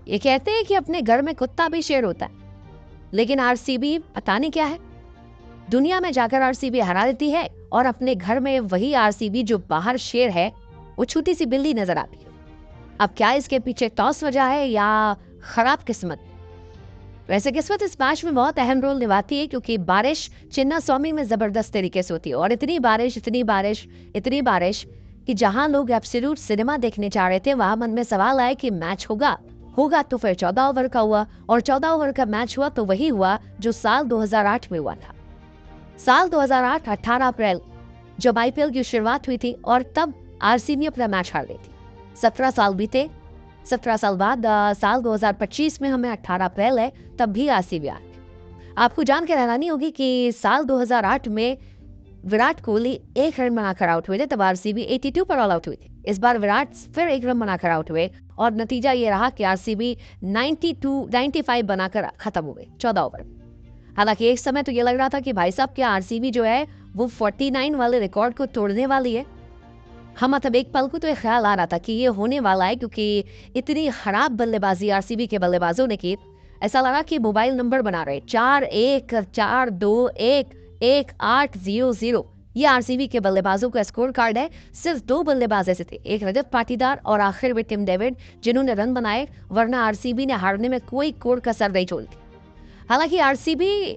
ये कहते हैं कि अपने घर में कुत्ता भी शेर होता है, लेकिन आरसीबी पता नहीं क्या है, दुनिया में जाकर आरसीबी हरा देती है और अपने घर में वही आरसीबी जो बाहर शेर है वो छोटी सी बिल्ली नजर आती है। अब क्या इसके पीछे टॉस वजह है या खराब किस्मत? वैसे किस्मत इस मैच में बहुत अहम रोल निभाती है, क्योंकि बारिश चिन्ना स्वामी में जबरदस्त तरीके से होती है और इतनी बारिश इतनी बारिश इतनी बारिश कि जहां लोग एब्सोल्यूट सिनेमा देखने जा रहे थे वहां मन में सवाल आया कि मैच होगा होगा तो फिर 14 ओवर का हुआ, और 14 ओवर का मैच हुआ तो वही हुआ जो साल 2008 में हुआ था। साल 2008 18 अप्रैल जब आईपीएल की शुरुआत हुई थी और तब आरसीबी अपना मैच हार गई थी। 17 साल बीते, 17 साल बाद साल 2025 में हमें 18 अप्रैल है, तब भी आरसीबी आ गई। आपको जान के हैरानी होगी कि साल 2008 में विराट कोहली 1 रन बनाकर आउट हुए थे, तब आरसीबी 82 पर ऑल आउट हुई थी। इस बार विराट फिर 1 रन बनाकर आउट हुए और नतीजा ये रहा कि आरसीबी 95 बनाकर खत्म हो गई 14 ओवर। हालांकि एक समय तो ये लग रहा था कि भाई साहब क्या आरसीबी जो है वो 49 वाले रिकॉर्ड को तोड़ने वाली है। हम मतलब एक पल को तो ये ख्याल आ रहा था कि ये होने वाला है, क्योंकि इतनी खराब बल्लेबाजी आरसीबी के बल्लेबाजों ने की, ऐसा लगा कि मोबाइल नंबर बना रहे 4142118800। ये आरसीबी के बल्लेबाजों का स्कोर कार्ड है। सिर्फ 2 बल्लेबाज ऐसे थे, एक रजत पाटीदार और आखिर में टिम डेविड, जिन्होंने रन बनाए, वरना आरसीबी ने हारने में कोई कोर कसर नहीं छोड़ी। हालांकि आरसीबी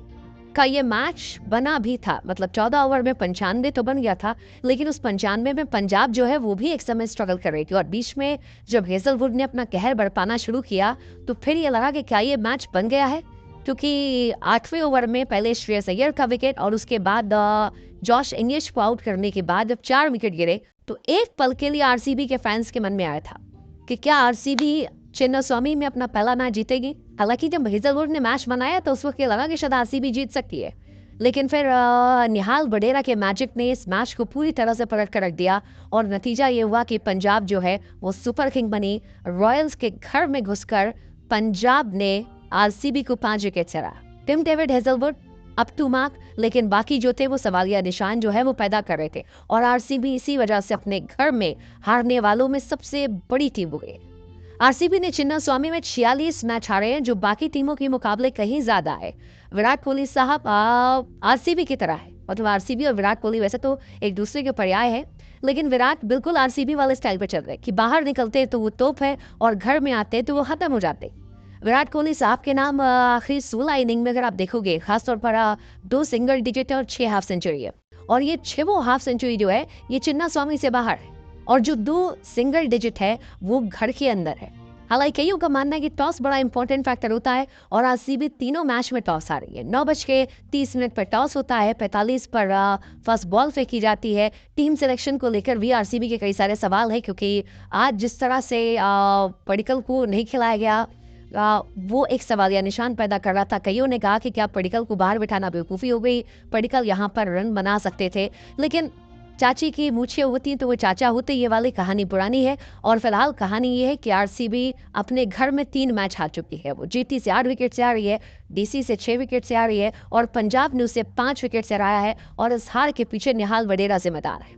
का ये मैच बना भी था, मतलब 14 ओवर में 95 तो बन गया था, लेकिन उस 95 में पंजाब जो है वो भी एक समय स्ट्रगल कर रही थी और बीच में जब हेजलवुड ने अपना कहर बरपाना शुरू किया तो फिर ये लगा कि क्या ये मैच बन गया है, क्योंकि 8वें ओवर में पहले श्रेयस अय्यर का विकेट और उसके बाद जॉश इंग्लिश को आउट करने के बाद जब 4 विकेट गिरे तो एक पल के लिए आरसीबी के फैंस के मन में आया था कि क्या आरसीबी चिन्नास्वामी में अपना पहला मैच जीतेगी। हालांकि जब हेजलवुड ने मैच बनाया तो उस वक्त ये लगा कि शायद आरसीबी जीत सकती है, लेकिन फिर निहाल वडेरा के मैजिक ने इस मैच को पूरी तरह से पलट कर रख दिया और नतीजा ये हुआ कि पंजाब जो है वो सुपर किंग बनी। रॉयल्स के घर में घुसकर पंजाब ने आरसीबी को 5 विकेट से हराया। Tim David, Hazlewood up to mark, लेकिन बाकी जो थे वो सवालिया निशान जो है वो पैदा कर रहे थे और आरसीबी इसी वजह से अपने घर में हारने वालों में सबसे बड़ी टीम हो गई। आरसीबी ने चिन्नास्वामी में 46 मैच हारे हैं, जो बाकी टीमों के मुकाबले कहीं ज्यादा है। विराट कोहली साहब आरसीबी की तरह है, मतलब आरसीबी और विराट कोहली वैसे तो एक दूसरे के पर्याय है, लेकिन विराट बिल्कुल आरसीबी वाले स्टाइल पे चल रहे कि बाहर निकलते तो वो तोप है और घर में आते तो वो खत्म हो जाते। विराट कोहली साहब के नाम आखिरी 16 इनिंग में अगर आप देखोगे खासतौर पर 2 सिंगल डिजिट और 6 हाफ सेंचुरी है, और ये 6 हाफ सेंचुरी जो है ये चिन्नास्वामी से बाहर है और जो 2 सिंगल डिजिट है वो घर के अंदर है। हालांकि कईयों का मानना है कि टॉस बड़ा इंपॉर्टेंट फैक्टर होता है और आरसीबी तीनों मैच में टॉस आ रही है। 9:30 पर टॉस होता है, 45 पर फर्स्ट बॉल फेंकी जाती है। टीम सिलेक्शन को लेकर भी आरसीबी के कई सारे सवाल है, क्योंकि आज जिस तरह से पडिक्कल को नहीं खिलाया गया वो एक सवालिया निशान पैदा कर रहा था। कईयों ने कहा कि क्या पडिक्कल को बाहर बिठाना बेवकूफ़ी हो गई, पडिक्कल यहाँ पर रन बना सकते थे, लेकिन चाची की मूछें होती तो वो चाचा होते, ये वाली कहानी पुरानी है। और फिलहाल कहानी ये है कि आरसीबी अपने घर में 3 मैच हार चुकी है। वो जीटी से 8 विकेट से आ रही है, डीसी से 6 विकेट से आ रही है और पंजाब ने उसे 5 विकेट से हराया है और इस हार के पीछे निहाल वडेरा जिम्मेदार है।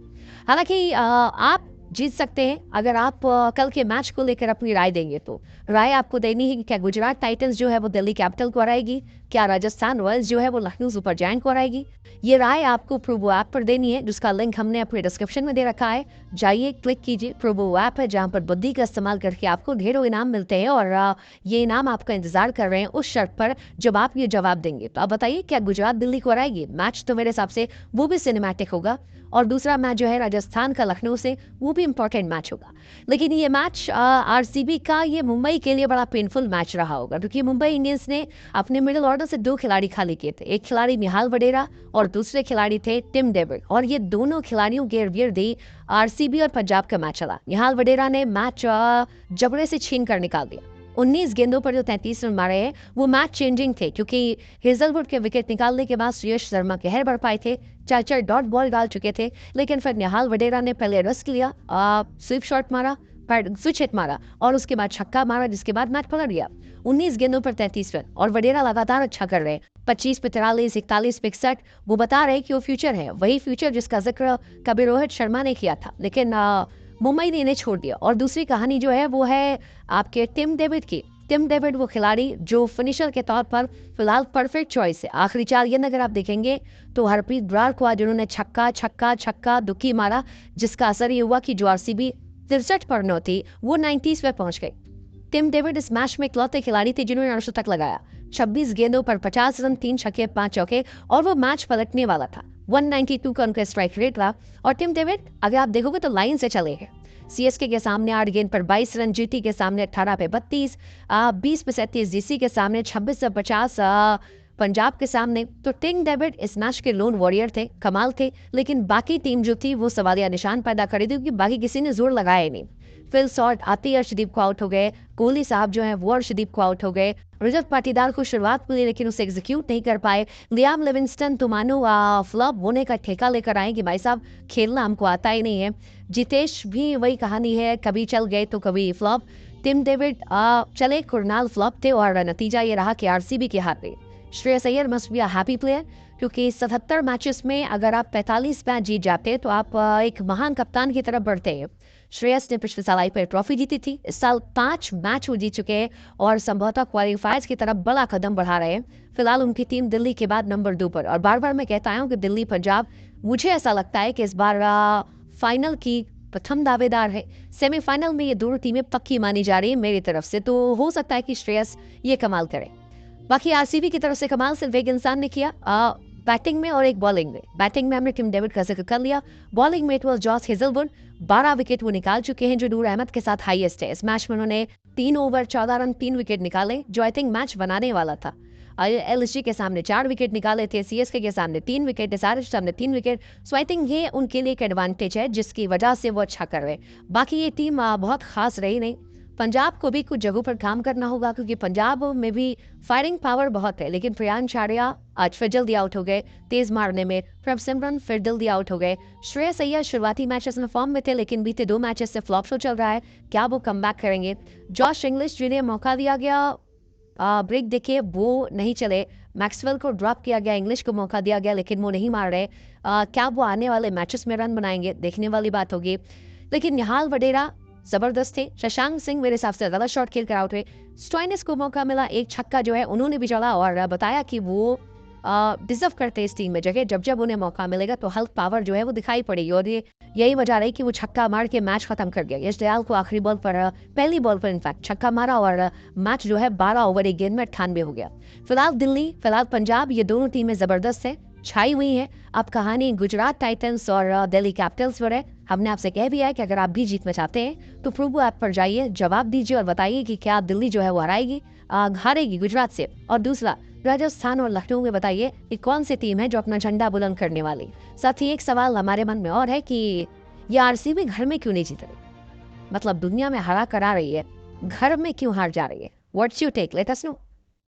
हालांकि आप जीत सकते हैं अगर आप कल के मैच को लेकर अपनी राय देंगे, तो राय आपको देनी है कि क्या गुजरात टाइटंस जो है वो दिल्ली कैपिटल को हराएगी, क्या राजस्थान रॉयल्स जो है वो लखनऊ सुपर जायंट को हराएगी। ये राय आपको प्रोबो ऐप पर देनी है, जिसका लिंक हमने अपने डिस्क्रिप्शन में दे रखा है। जाइए, क्लिक कीजिए। प्रोबो ऐप है जहां पर बुद्धि का इस्तेमाल करके आपको ढेरों इनाम मिलते हैं और ये इनाम आपका इंतजार कर रहे हैं उस शर्त पर जब आप ये जवाब देंगे। तो आप बताइए, क्या गुजरात दिल्ली को हराएगी? मैच तो मेरे हिसाब से वो भी सिनेमैटिक होगा और दूसरा मैच जो है राजस्थान का लखनऊ से, वो भी इंपॉर्टेंट मैच होगा। लेकिन ये मैच आरसीबी का ये मुंबई के लिए बड़ा पेनफुल मैच रहा होगा, क्योंकि मुंबई इंडियंस ने अपने मिडिल ऑर्डर से 2 खिलाड़ी खाली किए थे। एक खिलाड़ी निहाल वडेरा और दूसरे खिलाड़ी थे टिम डेविड, और ये दोनों खिलाड़ियों के इर्द-गिर्द ही आरसीबी और पंजाब का मैच चला। निहाल वडेरा ने मैच जबड़े से छीन कर निकाल दिया। 19 गेंदों पर जो 33 रन मारे हैं वो मैच चेंजिंग थे, क्योंकि हेजलवुड के विकेट निकालने के बाद सुयश शर्मा कहर बढ़ पाए थे, 4 डॉट बॉल डाल चुके थे, लेकिन फिर निहाल वडेरा ने पहले रिस्क लिया, स्वीप शॉट मारा, स्विच हिट मारा और उसके बाद छक्का मारा, जिसके बाद मैच पलट गया। 19 गेंदों पर 33 रन और वडेरा लगातार अच्छा कर रहे हैं। 25 पे 43, 41 पे 61। वो बता रहे कि वो फ्यूचर है, वही फ्यूचर जिसका जिक्र कभी रोहित शर्मा ने किया था, लेकिन मुंबई ने इन्हें छोड़ दिया। और दूसरी कहानी जो है वो है आपके टिम डेविड की। टिम डेविड वो खिलाड़ी जो फिनिशर के तौर पर फिलहाल परफेक्ट चॉइस है। आखिरी 4 गेंद अगर आप देखेंगे तो हरप्रीत ब्रार को आज उन्होंने छक्का छक्का छक्का दुखी मारा, जिसका असर ये हुआ कि जो आरसीबी 63 पर 9 थी वो 90s पे पहुंच गई। टिम डेविड इस मैच में इकलौते खिलाड़ी थे जिन्होंने 68 लगाया, 26 गेंदों पर 50 रन, 3 छक्के 5 चौके, और वो मैच पलटने वाला था। 192 का उनका स्ट्राइक रेट था। और टिम डेविड अगर आप देखोगे तो लाइन से चले हैं। सीएसके के सामने 8 गेंद पर 22 रन, जीटी के सामने 18 पे 32, 20 पे 37 जीसी के सामने, 26 से 50 पंजाब के सामने। तो टिम डेविड इस मैच के लोन वॉरियर थे, कमाल थे, लेकिन बाकी टीम जो थी वो सवालिया निशान पैदा करी थी क्योंकि बाकी किसी ने जोर लगाया ही नहीं। फिल शॉट आते ही अर्शदीप को आउट हो गए, कोहली साहब जो है वो अर्शदीप को आउट हो गए, रजत पाटीदार को शुरुआत मिली लेकिन उसे एग्जीक्यूट नहीं कर पाए। लियाम लिविंगस्टन तो मानो फ्लॉप होने का ठेका लेकर आए कि भाई साहब खेलना हमको आता ही नहीं है। जितेश भी वही कहानी है, कभी चल गए तो कभी फ्लॉप। टिम डेविड चले, कुरनाल फ्लॉप थे और नतीजा ये रहा कि आरसीबी के हाथ में। Shreyas Iyer must be a happy player क्योंकि 77 मैचेस में अगर आप 45 मैच जीत जाते हैं तो आप एक महान कप्तान की तरफ बढ़ते हैं। श्रेयस ने पिछले साल आईपीएल ट्रॉफी जीती थी, इस साल 5 मैच वो जीत चुके हैं और संभवतः क्वालिफायर्स की तरफ बड़ा कदम बढ़ा रहे हैं। फिलहाल उनकी टीम दिल्ली के बाद नंबर 2 पर, और बार बार मैं कहता हूँ कि दिल्ली पंजाब मुझे ऐसा लगता है कि इस बार फाइनल की प्रथम दावेदार है। सेमीफाइनल में ये दोनों टीमें पक्की मानी जा रही है मेरी तरफ से, तो हो सकता है कि श्रेयस ये कमाल करे। बाकी आरसीबी की तरफ से कमाल सिर्फ एक इंसान ने किया, बैटिंग में और एक बॉलिंग में। बैटिंग में हमने टिम डेविड का जिक्र कर लिया, बॉलिंग में it was Josh Hazlewood. 12 wicket वो निकाल चुके हैं जो नूर अहमद के साथ हाईएस्ट है। इस मैच में उन्होंने 3 ओवर 14 रन 3 विकेट निकाले जो आई थिंक मैच बनाने वाला था। एलएसजी के सामने 4 विकेट निकाले थे, सीएसके के सामने 3 विकेट, एसआरएच के सामने 3 विकेट। सो आई थिंक ये उनके लिए एक एडवांटेज है जिसकी वजह से वो अच्छा कर रहे। बाकी ये टीम बहुत खास रही नहीं। पंजाब को भी कुछ जगहों पर काम करना होगा क्योंकि पंजाब में भी फायरिंग पावर बहुत है, लेकिन प्रियांश आर्या आज फिर जल्दी आउट हो गए तेज मारने में। प्रभ सिमरन फिर जल्दी आउट हो गए। श्रेयस अय्यर शुरुआती मैचेस में फॉर्म में थे लेकिन बीते 2 मैचेस से फ्लॉप शो चल रहा है, क्या वो कम बैक करेंगे? जॉश इंग्लिश जिन्हें मौका दिया गया ब्रेक देखिए वो नहीं चले। मैक्सवेल को ड्रॉप किया गया, इंग्लिश को मौका दिया गया लेकिन वो नहीं मार रहे। क्या वो आने वाले मैचेस में रन बनाएंगे, देखने वाली बात होगी। लेकिन निहाल वडेरा जबरदस्त थे। शशांक सिंह मेरे हिसाब से ज्यादा शॉट खेल कर आउट हुए। स्टोइनिस को मौका मिला, एक छक्का जो है उन्होंने भी चला और बताया कि वो डिजर्व करते इस टीम में जगह। जब जब उन्हें मौका मिलेगा तो हल्क पावर जो है वो दिखाई पड़ेगी और ये यही वजह रही कि वो छक्का मार के मैच खत्म कर गया। यश दयाल को आखिरी बॉल पर पहली बॉल पर इनफैक्ट छक्का मारा और मैच जो है 12 ओवर 1 गेंद में 98 हो गया। फिलहाल दिल्ली, फिलहाल पंजाब, ये दोनों टीमें जबरदस्त है, छाई हुई है। अब कहानी गुजरात टाइटंस और दिल्ली कैपिटल्स पर है। हमने आपसे कह भी है कि अगर आप भी जीतना चाहते हैं तो प्रूवो ऐप पर जाइए, जवाब दीजिए और बताइए कि क्या दिल्ली जो है वो हारेगी गुजरात से। और दूसरा, राजस्थान और लखनऊ में बताइए कि कौन सी टीम है जो अपना झंडा बुलंद करने वाली। साथ ही एक सवाल हमारे मन में और है कि ये आरसीबी घर में क्यों नहीं जीत रही, मतलब दुनिया में हरा करा रही है, घर में क्यों हार जा रही है? What's your take, let us no.